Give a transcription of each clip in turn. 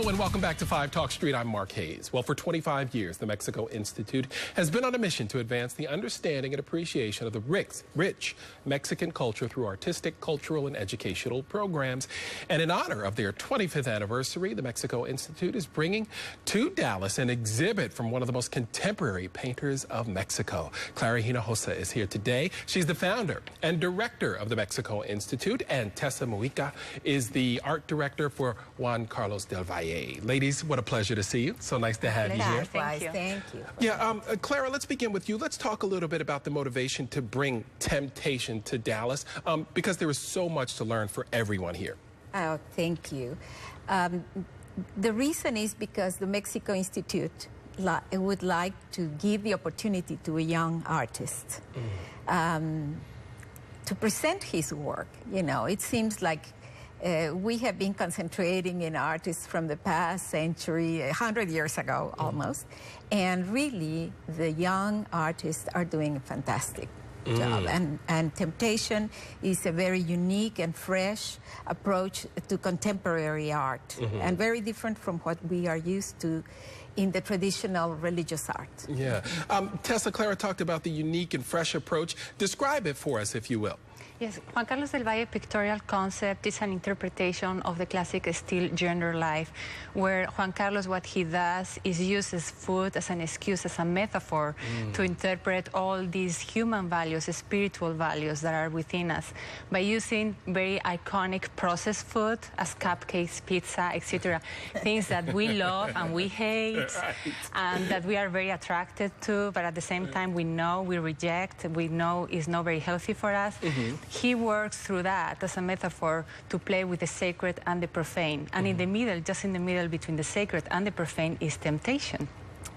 Hello and welcome back to 5 Talk Street. I'm Mark Hayes. Well, for 25 years, the Mexico Institute has been on a mission to advance the understanding and appreciation of the rich Mexican culture through artistic, cultural, and educational programs. And in honor of their 25th anniversary, the Mexico Institute is bringing to Dallas an exhibit from one of the most contemporary painters of Mexico. Clara Hinojosa is here today. She's the founder and director of the Mexico Institute, and Tessa Mujica is the art director for Juan Carlos del Valle. Ladies, what a pleasure to see you. So nice to have you here. Thank you. Thank you. Yeah, Clara, let's begin with you. Let's talk a little bit about the motivation to bring Temptation to Dallas, because there is so much to learn for everyone here. Oh, thank you. The reason is because the Mexico Institute would like to give the opportunity to a young artist to present his work. You know, it seems like we have been concentrating in artists from the past century, 100 years ago almost, and really the young artists are doing a fantastic job. And Temptation is a very unique and fresh approach to contemporary art, and very different from what we are used to in the traditional religious art. Yeah. Tessa, Clara talked about the unique and fresh approach. Describe it for us, if you will. Yes, Juan Carlos del Valle pictorial concept is an interpretation of the classic still gender life, where Juan Carlos, what he does is uses food as an excuse, as a metaphor to interpret all these human values, spiritual values that are within us, by using very iconic processed food as cupcakes, pizza, etc. Things that we love and we hate, and that we are very attracted to, but at the same time we know we reject, we know is not very healthy for us. He works through that as a metaphor to play with the sacred and the profane. And in the middle, just in the middle between the sacred and the profane, is temptation.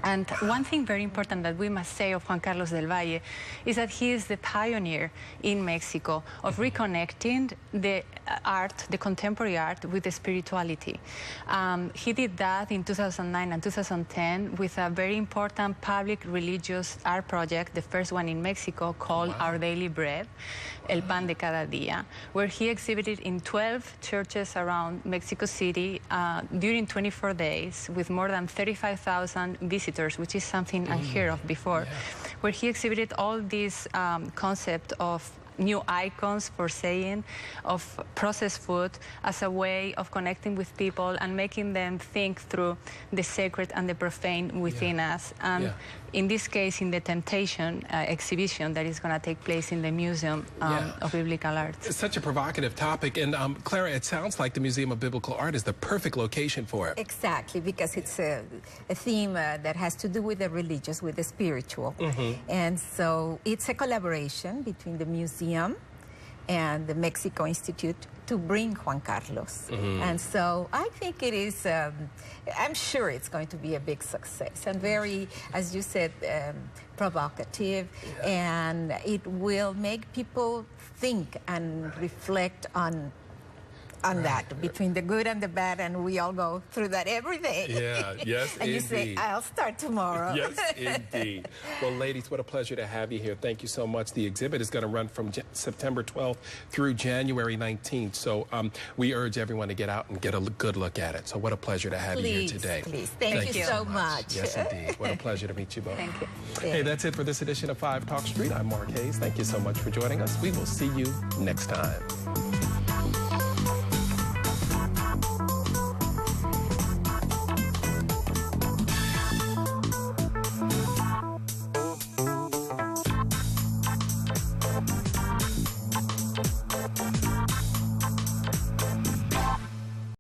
And one thing very important that we must say of Juan Carlos del Valle is that he is the pioneer in Mexico of reconnecting the art, the contemporary art, with the spirituality. He did that in 2009 and 2010 with a very important public religious art project, the first one in Mexico, called Our Daily Bread, El Pan de Cada Día, where he exhibited in 12 churches around Mexico City during 24 days with more than 35,000 visitors, which is something unheard of before, where he exhibited all these concept of new icons, for saying, of processed food as a way of connecting with people and making them think through the sacred and the profane within us. And in this case, in the Temptation exhibition that is going to take place in the Museum of Biblical Art. It's such a provocative topic, and Clara, it sounds like the Museum of Biblical Art is the perfect location for it. Exactly, because it's a theme that has to do with the religious, with the spiritual. And so it's a collaboration between the museum and the Mexico Institute to bring Juan Carlos. And so I think it is, I'm sure it's going to be a big success and very, as you said, provocative, and it will make people think and reflect on that, between the good and the bad, and we all go through that every day. Yeah, yes, and you say, I'll start tomorrow. Yes, indeed. Well, ladies, what a pleasure to have you here. Thank you so much. The exhibit is going to run from September 12th through January 19th, so we urge everyone to get out and get a good look at it. So what a pleasure to have you here today. Please, thank you so much. Yes, indeed. What a pleasure to meet you both. Thank you. Hey, that's it for this edition of 5 Talk Street. I'm Mark Hayes. Thank you so much for joining us. We will see you next time.